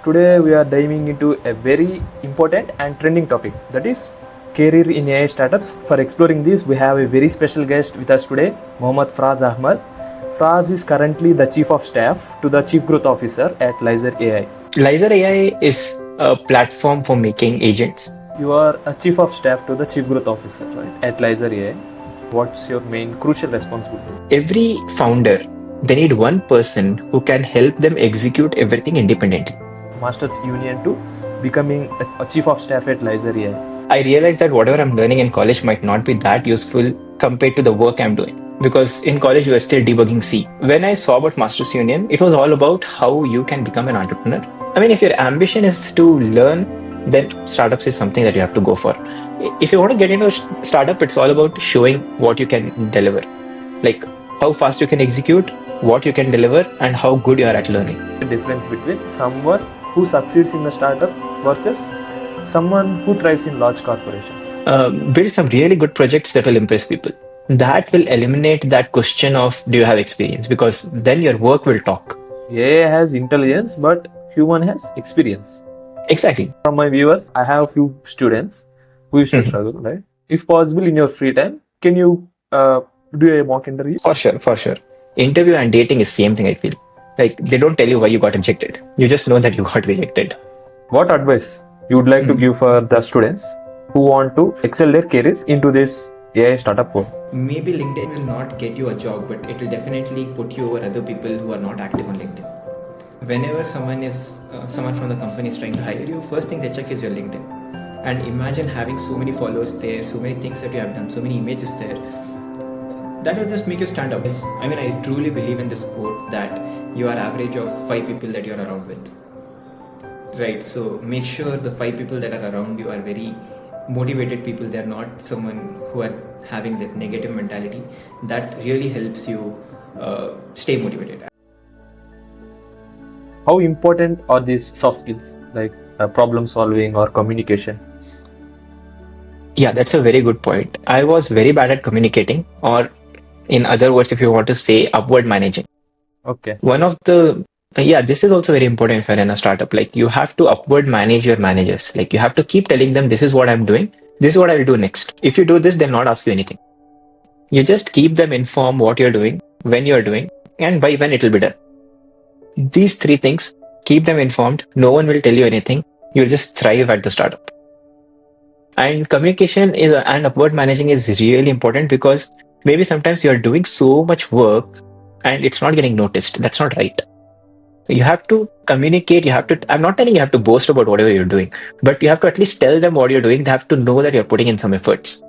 Today we are diving into a very important and trending topic, that is career in AI startups. For exploring this, we have a very special guest with us today, Mohammad Faraaz Ahmad. Faraaz is currently the Chief of Staff to the Chief Growth Officer at Lyzr.ai. Lyzr.ai is a platform for making agents. You are a Chief of Staff to the Chief Growth Officer, right, at Lyzr.ai. What's your main crucial responsibility? Every founder, they need one person who can help them execute everything independently. Master's Union to becoming a Chief of Staff at Lyzr.ai. I realized that whatever I'm learning in college might not be that useful compared to the work I'm doing. Because in college, we are still debugging C. When I saw about Master's Union, it was all about how you can become an entrepreneur. I mean, if your ambition is to learn, then startups is something that you have to go for. If you want to get into a startup, it's all about showing what you can deliver. Like how fast you can execute, what you can deliver, and how good you are at learning. The difference between someone who succeeds in the startup versus someone who thrives in large corporations. Build some really good projects that will impress people. That will eliminate that question of do you have experience, because then your work will talk. AI has intelligence, but human has experience. Exactly. From my viewers, I have a few students who used to struggle, right? If possible, in your free time, can you do a mock interview? For sure. Interview and dating is same thing, I feel. Like they don't tell you why you got rejected. You just know that you got rejected. What advice you would like to give for the students who want to excel their career into this AI startup world? Maybe LinkedIn will not get you a job, but it will definitely put you over other people who are not active on LinkedIn. Whenever someone from the company is trying to hire you, first thing they check is your LinkedIn. And imagine having so many followers there, so many things that you have done, so many images there. That will just make you stand out. I mean, I truly believe in this quote that you are average of 5 people that you are around with. Right, so make sure the 5 people that are around you are very motivated people. They are not someone who are having that negative mentality. That really helps you stay motivated. How important are these soft skills like problem solving or communication? Yeah, that's a very good point. I was very bad at communicating, or in other words, if you want to say, upward managing. Okay. This is also very important if you're in a startup. Like you have to upward manage your managers. Like you have to keep telling them, this is what I'm doing. This is what I'll do next. If you do this, they'll not ask you anything. You just keep them informed what you're doing, when you're doing, and by when it'll be done. These 3 things, keep them informed. No one will tell you anything. You'll just thrive at the startup. And communication and upward managing is really important, because maybe sometimes you're doing so much work and it's not getting noticed. That's not right. You have to communicate. I'm not telling you have to boast about whatever you're doing, but you have to at least tell them what you're doing. They have to know that you're putting in some efforts.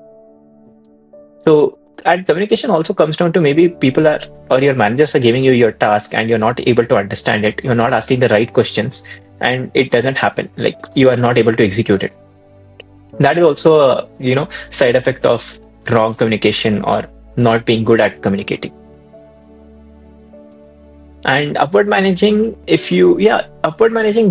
So, and communication also comes down to maybe people or your managers are giving you your task and you're not able to understand it. You're not asking the right questions and it doesn't happen. Like you are not able to execute it. That is also a, side effect of wrong communication or not being good at communicating. And upward managing,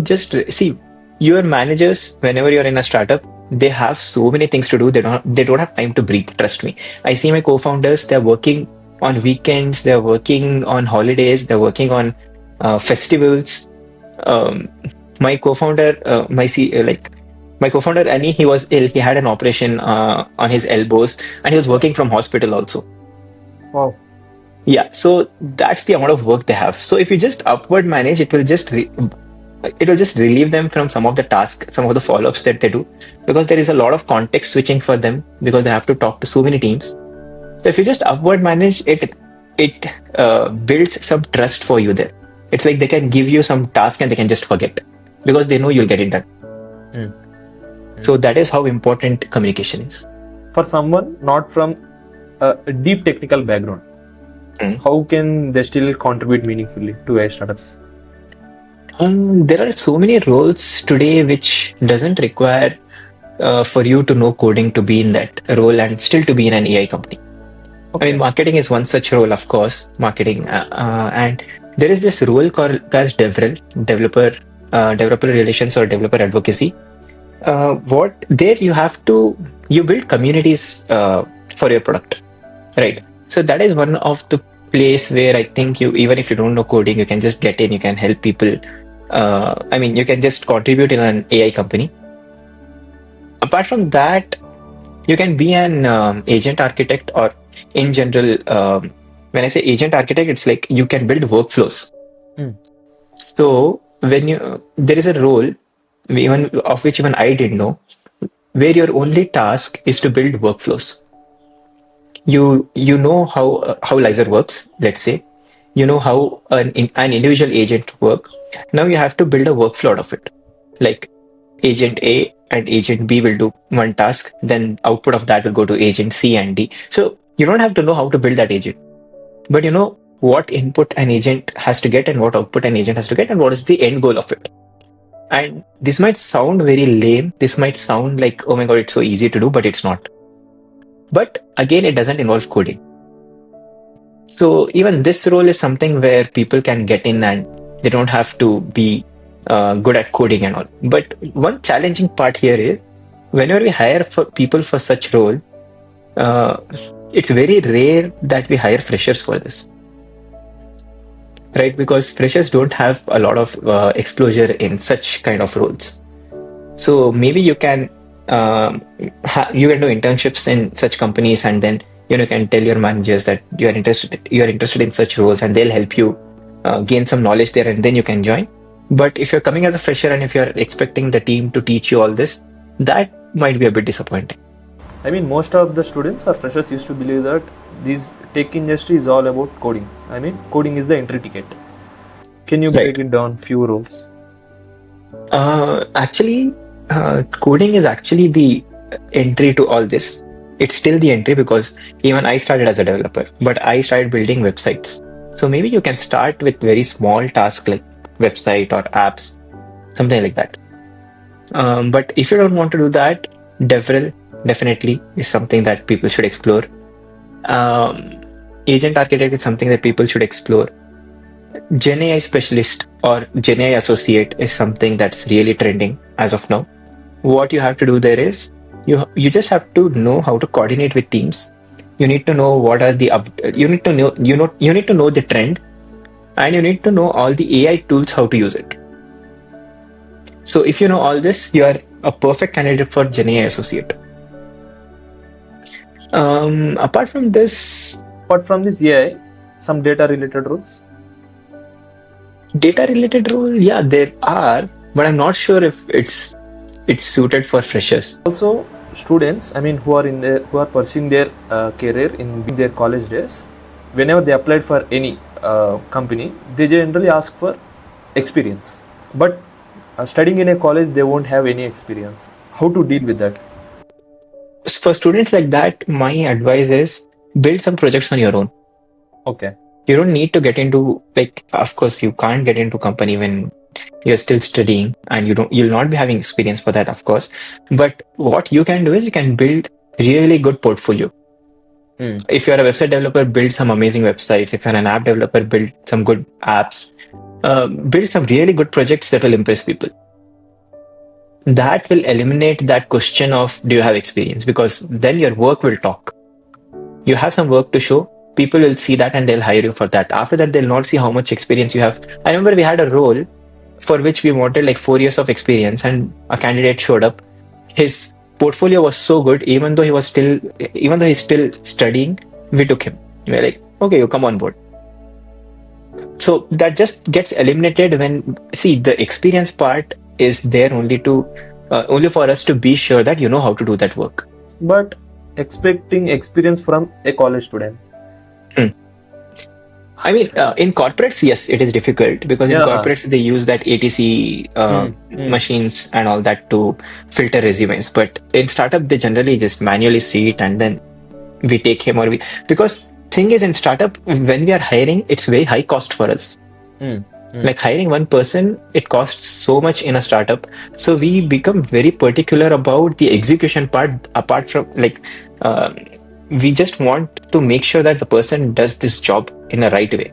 just see your managers, whenever you're in a startup, they have so many things to do. They don't have time to breathe. Trust me. I see my co-founders, they're working on weekends, they're working on holidays, they're working on festivals. My co-founder, my co-founder Annie, he was ill. He had an operation on his elbows and he was working from hospital also. Wow. Yeah, so that's the amount of work they have. So if you just upward manage, it will just relieve them from some of the tasks, some of the follow-ups that they do, because there is a lot of context switching for them because they have to talk to so many teams. So if you just upward manage, it builds some trust for you there. It's like they can give you some task and they can just forget because they know you'll get it done. So that is how important communication is. For someone not from a deep technical background, how can they still contribute meaningfully to AI startups? There are so many roles today which doesn't require for you to know coding to be in that role and still to be in an AI company. Okay. I mean, marketing is one such role, of course, marketing. And there is this role called as developer relations or developer advocacy. You build communities for your product, right? So that is one of the place where I think even if you don't know coding, you can just get in, you can help people I mean, you can just contribute in an AI company. Apart from that, you can be an agent architect, or in general, when I say agent architect, it's like you can build workflows. Hmm. So when there is a role, even of which even I didn't know, where your only task is to build workflows. You know how Lyzr works, let's say. You know how an individual agent work. Now you have to build a workflow out of it. Like agent A and agent B will do one task, then output of that will go to agent C and D. So you don't have to know how to build that agent, but you know what input an agent has to get and what output an agent has to get and what is the end goal of it. And this might sound very lame. This might sound like, oh my God, it's so easy to do, but it's not. But again, it doesn't involve coding. So even this role is something where people can get in and they don't have to be good at coding and all. But one challenging part here is whenever we hire for people for such role, it's very rare that we hire freshers for this, right? Because freshers don't have a lot of exposure in such kind of roles. So maybe you can you can do internships in such companies, and then you can tell your managers that you are interested in such roles, and they'll help you gain some knowledge there, and then you can join. But if you're coming as a fresher and if you're expecting the team to teach you all this, that might be a bit disappointing. I mean, most of the students or freshers used to believe that this tech industry is all about coding. I mean, coding is the entry ticket. Can you break it down few roles? Actually, coding is actually the entry to all this. It's still the entry because even I started as a developer, but I started building websites. So maybe you can start with very small tasks like website or apps, something like that. But if you don't want to do that, DevRel definitely is something that people should explore. Agent architect is something that people should explore. GenAI specialist or GenAI associate is something that's really trending as of now. What you have to do there is you just have to know how to coordinate with teams. You need to know what are the you need to know you need to know the trend, and you need to know all the AI tools how to use it. So if you know all this, you are a perfect candidate for GenAI associate. Apart from this AI, some data related roles. Data related role, yeah, there are, but I'm not sure if it's suited for freshers. Also, students, I mean, who are pursuing their career in their college days, whenever they applied for any company, they generally ask for experience. But studying in a college, they won't have any experience. How to deal with that? For students like that, my advice is build some projects on your own. Okay. You don't need to get into, like, of course, you can't get into company when you're still studying, and you'll not be having experience for that, of course. But what you can do is you can build really good portfolio. If you're a website developer, build some amazing websites. If you're an app developer, build some good apps. Build some really good projects that will impress people. That will eliminate that question of do you have experience, because then your work will talk. You have some work to show. People will see that and they'll hire you for that. After that, they'll not see how much experience you have. I remember we had a role for which we wanted like 4 years of experience, and a candidate showed up. His portfolio was so good, even though he's still studying, we took him. We're like, okay, you come on board. So that just gets eliminated when, see, the experience part is there only for us to be sure that you know how to do that work. But expecting experience from a college student. I mean, in corporates, yes, it is difficult because in corporates they use that ATC machines and all that to filter resumes. But in startup, they generally just manually see it and then we take him because thing is, in startup, when we are hiring, it's very high cost for us. Like hiring one person, it costs so much in a startup. So we become very particular about the execution part. Apart from we just want to make sure that the person does this job in a right way.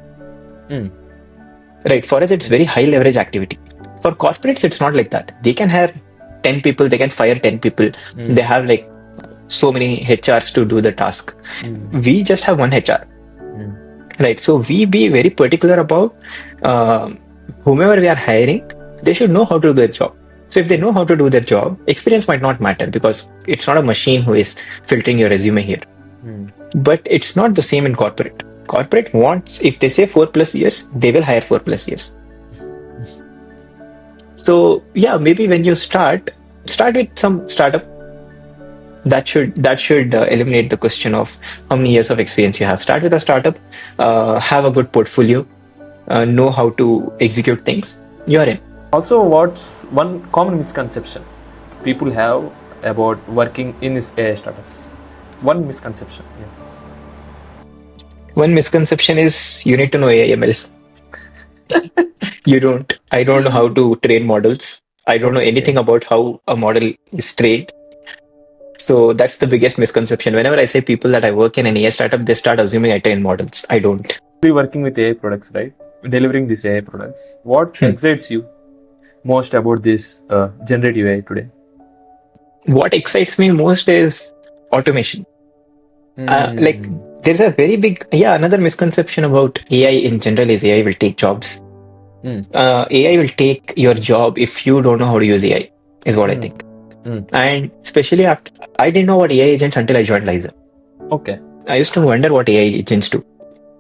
Right. For us, it's very high leverage activity. For corporates, it's not like that. They can hire 10 people, they can fire 10 people. They have like so many HRs to do the task. We just have one HR. Right. So we be very particular about whomever we are hiring. they should know how to do their job. So if they know how to do their job, experience might not matter because it's not a machine who is filtering your resume here. But it's not the same in corporate. Corporate wants, if they say 4+ years, they will hire 4+ years. So yeah, maybe when you start with some startup. That should eliminate the question of how many years of experience you have. Start with a startup, have a good portfolio, know how to execute things. You are in. Also, what's one common misconception people have about working in these AI startups? One misconception. Yeah. One misconception is you need to know AI/ML. You don't. I don't know how to train models. I don't know anything about how a model is trained. So that's the biggest misconception. Whenever I say people that I work in an AI startup, they start assuming I train models. I don't. Be working with AI products, right? Delivering these AI products. What excites you most about this generative AI today? What excites me most is automation. Like there's a very big, another misconception about AI in general is AI will take jobs. AI will take your job if you don't know how to use AI, is what I think. And especially after, I didn't know what AI agents until I joined Lyzr. Okay. I used to wonder what AI agents do.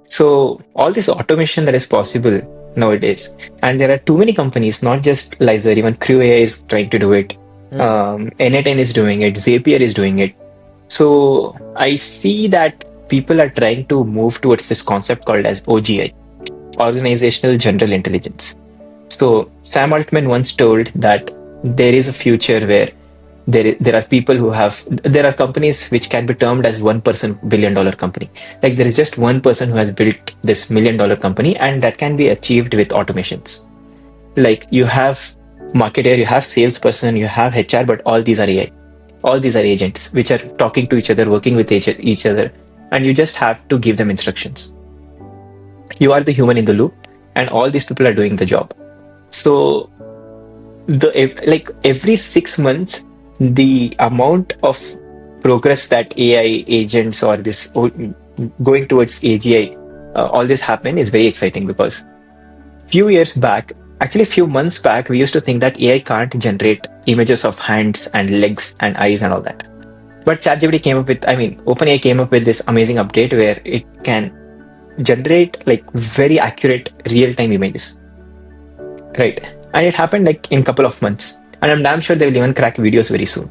So all this automation that is possible nowadays, and there are too many companies, not just Lyzr, even Crew AI is trying to do it. N8N is doing it, Zapier is doing it. So I see that people are trying to move towards this concept called as OGI, Organizational General Intelligence. So Sam Altman once told that there is a future where there are people who there are companies which can be termed as $1 billion company. Like there is just one person who has built this $1 million company, and that can be achieved with automations. Like you have marketer, you have salesperson, you have HR, but all these are AI. All these are agents which are talking to each other, working with each other, and you just have to give them instructions. You are the human in the loop, and all these people are doing the job. So every 6 months, the amount of progress that AI agents or this going towards AGI, all this happen is very exciting because few months back, we used to think that AI can't generate images of hands and legs and eyes and all that. But ChatGPT OpenAI came up with this amazing update where it can generate like very accurate real-time images. Right. And it happened like in a couple of months. And I'm damn sure they will even crack videos very soon.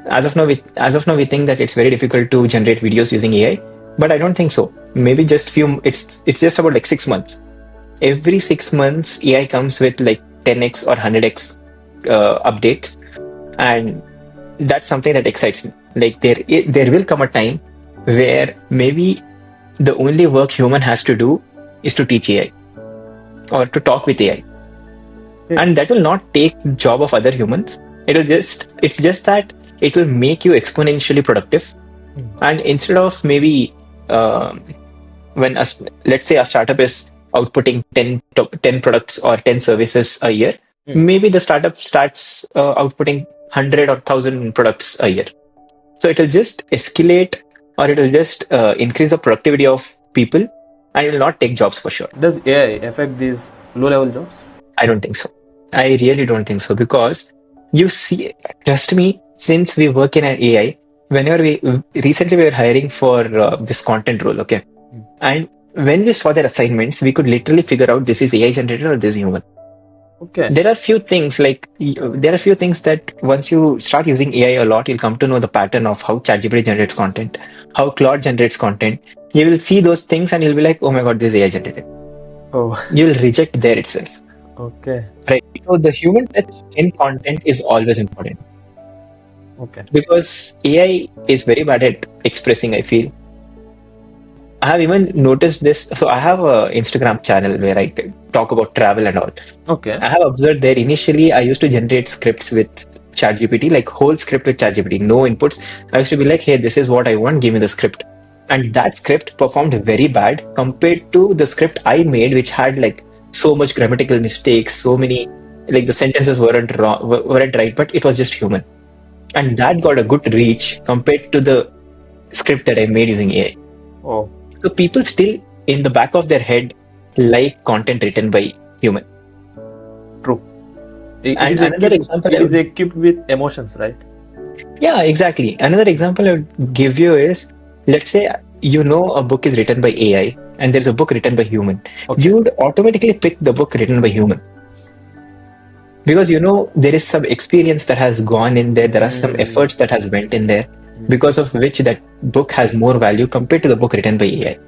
As of now, we think that it's very difficult to generate videos using AI, but I don't think so. Maybe just it's just about like 6 months. Every 6 months, AI comes with like 10x or 100x updates, and that's something that excites me. Like there will come a time where maybe the only work human has to do is to teach AI or to talk with AI. And that will not take job of other humans. It's just that it will make you exponentially productive. And instead of maybe let's say a startup is outputting 10 products or 10 services a year, maybe the startup starts outputting 100 or 1,000 products a year. So it will just escalate, or it will just increase the productivity of people, and it will not take jobs for sure. Does AI affect these low-level jobs? I don't think so. I really don't think so, because you see, trust me, since we work in an AI, whenever recently we were hiring for this content role, okay? And when we saw their assignments, we could literally figure out this is AI generated or this is human. Okay. There are few things that once you start using AI a lot, you'll come to know the pattern of how ChatGPT generates content, how Claude generates content. You will see those things and you'll be like, oh my God, this is AI generated. Oh. You'll reject there itself. Okay. Right. So the human touch in content is always important. Okay. Because AI is very bad at expressing, I feel. I have even noticed this. So I have an Instagram channel where I talk about travel and all. Okay. I have observed there initially I used to generate scripts with ChatGPT, like whole script with ChatGPT, no inputs. I used to be like, hey, this is what I want, give me the script. And that script performed very bad compared to the script I made, which had like so much grammatical mistakes, so many, like the sentences weren't right, but it was just human. And that got a good reach compared to the script that I made using AI. Oh. So people still in the back of their head like content written by human. True. And another example, it is equipped with emotions, right? yeah, exactly. Another example I would give you is, let's say you know a book is written by AI and there's a book written by human. Okay. You would automatically pick the book written by human because you know there is some experience that has gone in there. There are some efforts that has went in there because of which that book has more value compared to the book written by AI.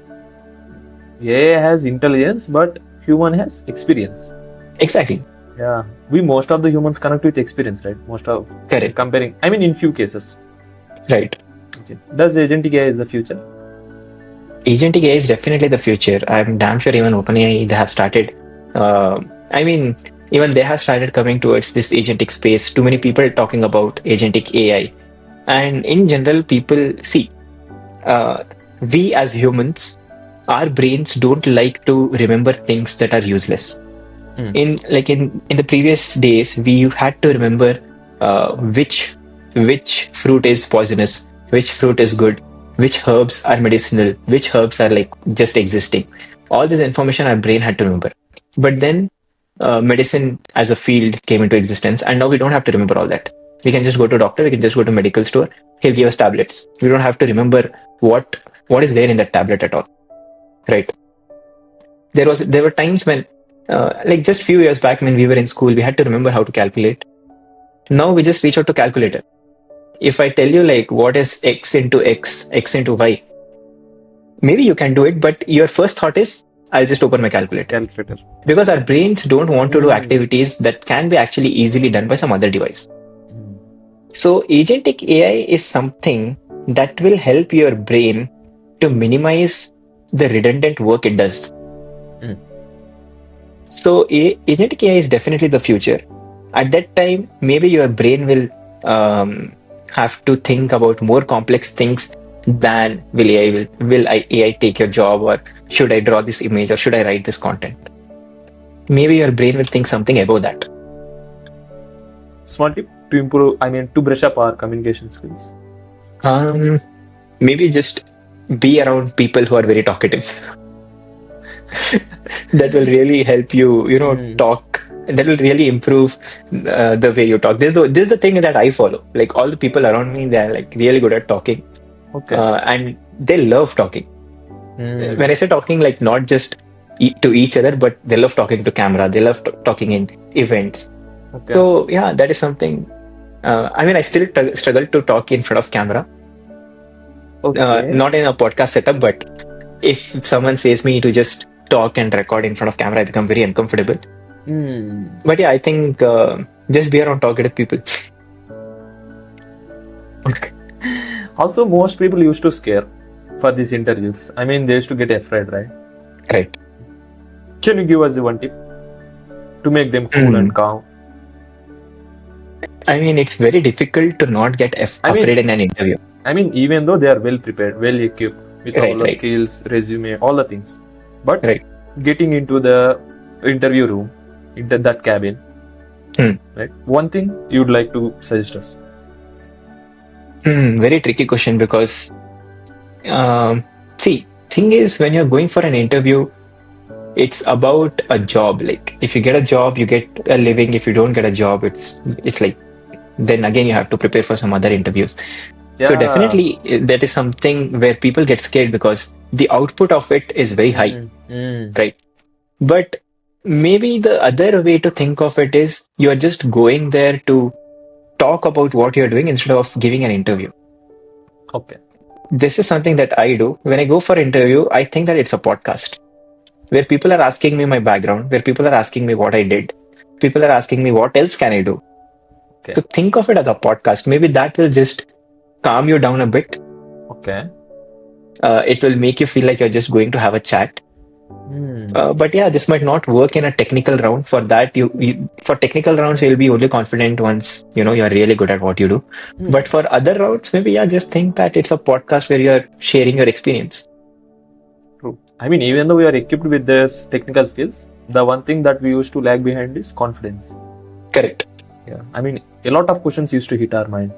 AI has intelligence, but human has experience. Exactly. Yeah, most of the humans connect with experience, right? Most of Correct. comparing. I mean, in few cases. Right. Okay. Does agentic AI is the future? Agentic AI is definitely the future. I'm damn sure even OpenAI they have started. I mean, even they have started coming towards this agentic space. Too many people talking about agentic AI, and in general, people see we as humans, our brains don't like to remember things that are useless. In the previous days, we had to remember which fruit is poisonous, which fruit is good, which herbs are medicinal, which herbs are like just existing. All this information our brain had to remember. But then medicine as a field came into existence, and now we don't have to remember all that. We can just go to a doctor, we can just go to a medical store, he'll give us tablets. We don't have to remember what is there in that tablet at all. Right. There were times when like just few years back when we were in school, we had to remember how to calculate. Now we just reach out to calculator. If I tell you like what is x into x, x into y, maybe you can do it, but your first thought is I'll just open my calculator. Because our brains don't want to do activities that can be actually easily done by some other device. So agentic AI is something that will help your brain to minimize the redundant work it does. So agentic AI is definitely the future. At that time, maybe your brain will have to think about more complex things than will AI take your job, or should I draw this image, or should I write this content? Maybe your brain will think something above that. Small tip to improve, to brush up our communication skills. Maybe just be around people who are very talkative. That will really help you, talk. That will really improve the way you talk. This is the thing that I follow. Like all the people around me, they're like really good at talking. Okay. And they love talking. When I say talking, like not just to each other, but they love talking to camera. They love talking in events. Okay. So yeah, that is something. I still struggle to talk in front of camera. Okay. Not in a podcast setup, but if someone says me to just talk and record in front of camera, I become very uncomfortable. But yeah, I think just be around talkative people. Okay. Also, most people used to scare for these interviews. They used to get afraid, right? Right. Can you give us one tip to make them cool and calm? It's very difficult to not get afraid in an interview. Even though they are well prepared, well equipped with all the skills, resume, all the things. But getting into the interview room, into that cabin, right? One thing you'd like to suggest us? Very tricky question because, thing is, when you're going for an interview, it's about a job. Like if you get a job, you get a living. If you don't get a job, it's like, then again you have to prepare for some other interviews. Yeah. So definitely that is something where people get scared because the output of it is very high, right? But maybe the other way to think of it is you're just going there to talk about what you're doing instead of giving an interview. Okay. This is something that I do. When I go for interview, I think that it's a podcast where people are asking me my background, where people are asking me what I did. People are asking me what else can I do. Okay. So think of it as a podcast. Maybe that will just calm you down a bit. Okay. It will make you feel like you're just going to have a chat. But yeah, this might not work in a technical round. For that, for technical rounds, you'll be only confident once you're really good at what you do. But for other rounds, maybe just think that it's a podcast where you're sharing your experience. True. Even though we are equipped with this technical skills, the one thing that we used to lag behind is confidence. Correct. Yeah. A lot of questions used to hit our mind.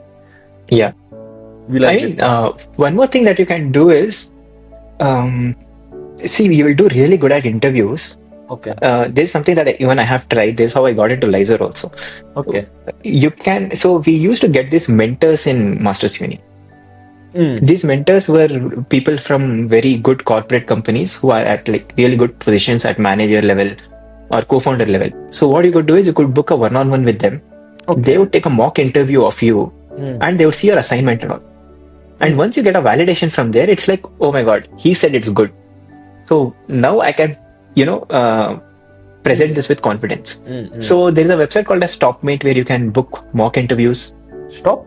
Yeah. One more thing that you can do is, we will do really good at interviews, Okay. This is something that even I have tried. This is how I got into Lyzr also. Okay. So we used to get these mentors in Masters Uni. Mm. These mentors were people from very good corporate companies who are at like really good positions at manager level or co-founder level. So what you could do is you could book a one-on-one with them. Okay. They would take a mock interview of you and they would see your assignment and all. And once you get a validation from there, it's like, oh my God, he said it's good. So now I can, present this with confidence. So there is a website called as Topmate where you can book mock interviews. Stop.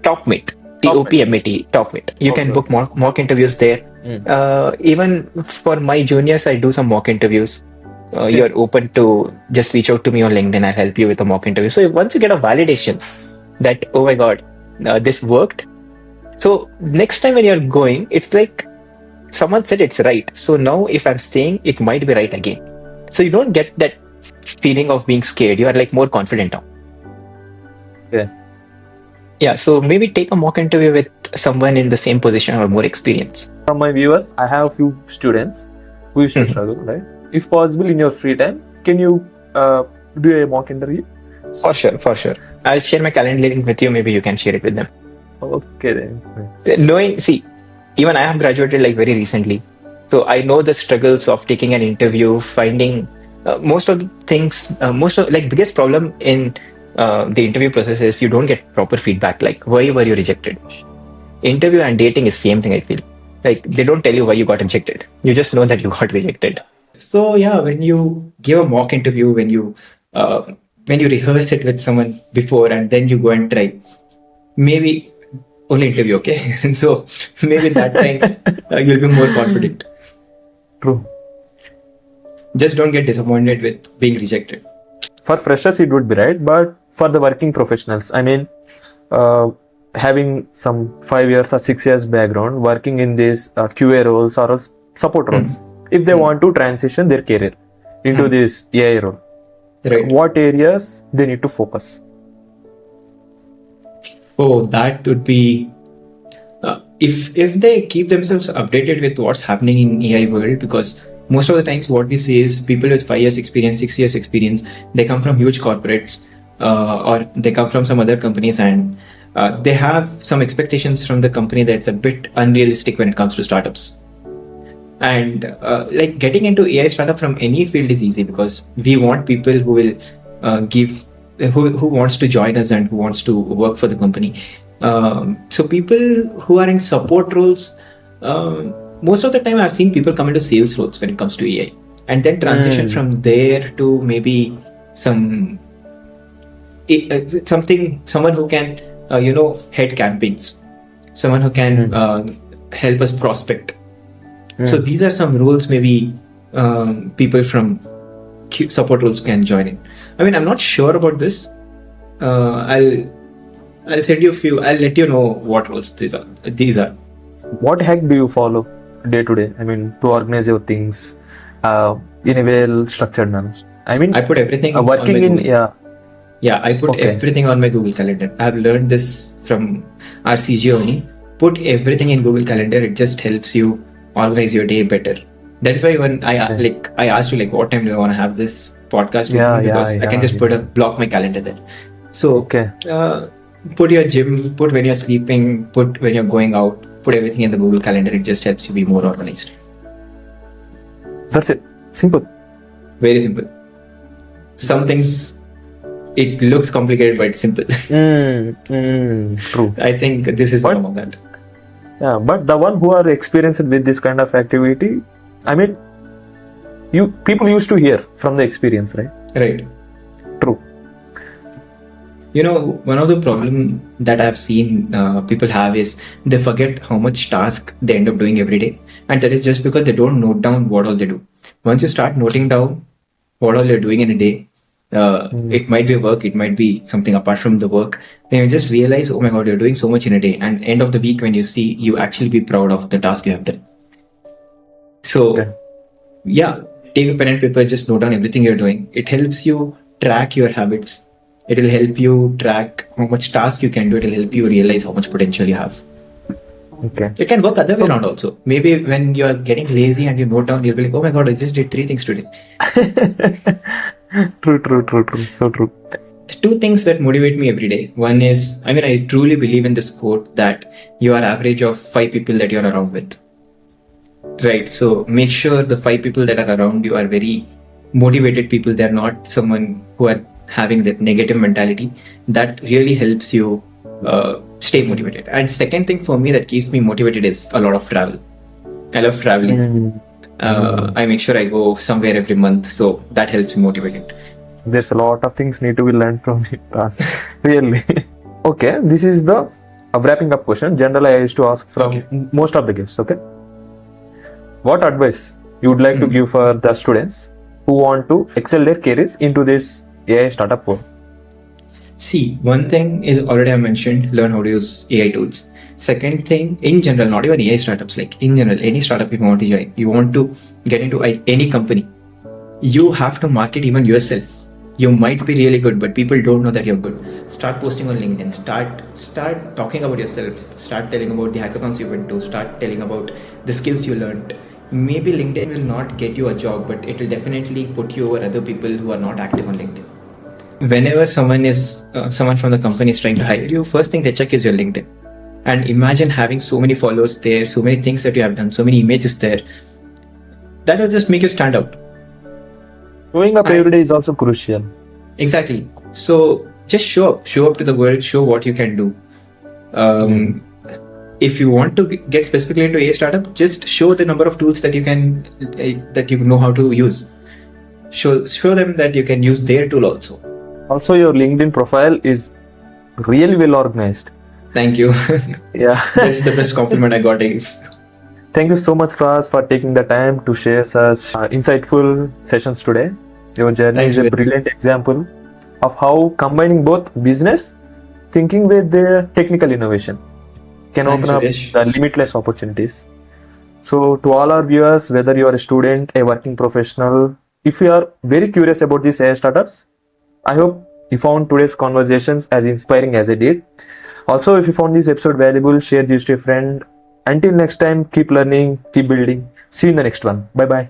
Topmate. Topmate. Topmate. You can book mock interviews there. Even for my juniors, I do some mock interviews. You're open to just reach out to me on LinkedIn. I'll help you with a mock interview. So once you get a validation that, oh my God, this worked. So next time when you're going, it's like someone said it's right. So now if I'm saying it might be right again. So you don't get that feeling of being scared. You are like more confident now. Yeah. Yeah, so maybe take a mock interview with someone in the same position or more experience. From my viewers, I have a few students who used to struggle, right? If possible, in your free time, can you do a mock interview? For sure. I'll share my calendar link with you. Maybe you can share it with them. Okay then. Even I have graduated like very recently. So I know the struggles of taking an interview, finding most of the things, biggest problem in the interview process is you don't get proper feedback. Like, why were you rejected? Interview and dating is same thing, I feel. Like, they don't tell you why you got rejected. You just know that you got rejected. So yeah, when you give a mock interview, when you rehearse it with someone before and then you go and try, maybe only interview, okay? So maybe that time you'll be more confident. True. Just don't get disappointed with being rejected. For freshers, it would be right, but for the working professionals, I mean, having some 5 years or 6 years background, working in these QA roles or support roles, if they want to transition their career into this AI role, right, what areas they need to focus? Oh, that would be if they keep themselves updated with what's happening in AI world, because most of the times what we see is people with 5 years experience, 6 years experience, they come from huge corporates or they come from some other companies, and they have some expectations from the company that's a bit unrealistic when it comes to startups. And like getting into AI startup from any field is easy because we want people who will who wants to join us and who wants to work for the company. So people who are in support roles, most of the time I've seen people come into sales roles when it comes to AI and then transition from there to maybe someone who can head campaigns, someone who can help us prospect. So these are some roles maybe people from support roles can join in. I mean, I'm not sure about this. I'll send you a few. I'll let you know what roles these are. What hack do you follow day to day? I mean, to organize your things in a well-structured manner. I mean, I put everything working on my in Google. I put everything on my Google Calendar. I've learned this from our CG only. Put everything in Google Calendar. It just helps you organize your day better. That's why when I asked you like what time do I want to have this podcast with me, because I can just block my calendar there. So put your gym, put when you're sleeping, put when you're going out, put everything in the Google Calendar. It just helps you be more organized. That's it. Simple. Very simple. Some things it looks complicated, but it's simple. True. I think this is one of that. Yeah, but the one who are experienced with this kind of activity, I mean, people used to hear from the experience, right? Right. True. One of the problem that I've seen people have is they forget how much task they end up doing every day, and that is just because they don't note down what all they do. Once you start noting down what all you're doing in a day, it might be work, it might be something apart from the work, then you just realize, oh my God, you're doing so much in a day, and end of the week when you see, you actually be proud of the task you have done. So take a pen and paper, just note down everything you're doing. It helps you track your habits. It will help you track how much task you can do. It will help you realize how much potential you have. Okay. It can work other way around also. Maybe when you are getting lazy and you note down, you'll be like, oh my god, I just did 3 things today. True. So true. The 2 things that motivate me every day. One is, I truly believe in this quote that you are average of 5 people that you're around with. Right. So make sure the 5 people that are around you are very motivated people. They're not someone who are having that negative mentality. That really helps you stay motivated. And second thing for me that keeps me motivated is a lot of travel. I love traveling. I make sure I go somewhere every month. So that helps me motivated. There's a lot of things need to be learned from it, Faraaz. Really. Okay, this is the wrapping up question. Generally, I used to ask from most of the guests. Okay. What advice you would like to give for the students who want to excel their career into this AI startup world? See, one thing is already I mentioned, learn how to use AI tools. Second thing, in general, not even AI startups, like in general, any startup you want to join, you want to get into any company, you have to market even yourself. You might be really good, but people don't know that you're good. Start posting on LinkedIn. Start talking about yourself. Start telling about the hackathons you went to. Start telling about the skills you learned. Maybe LinkedIn will not get you a job, but it will definitely put you over other people who are not active on LinkedIn. Whenever someone from the company is trying to hire you, first thing they check is your LinkedIn. And imagine having so many followers there, so many things that you have done, so many images there. That will just make you stand out. Showing up every day is also crucial. Exactly. So just show up to the world, show what you can do. If you want to get specifically into a startup, just show the number of tools that you know how to use. Show them that you can use their tool also. Also, your LinkedIn profile is really well organized. Thank you. Yeah. That's the best compliment I got is. Thank you so much, Faraaz, for taking the time to share such insightful sessions today. Your journey is a brilliant example of how combining both business thinking with the technical innovation can open up the limitless opportunities. So to all our viewers, whether you are a student, a working professional, if you are very curious about these AI startups, I hope you found today's conversations as inspiring as I did. Also, if you found this episode valuable, share this to a friend. Until next time, keep learning, keep building. See you in the next one. Bye bye.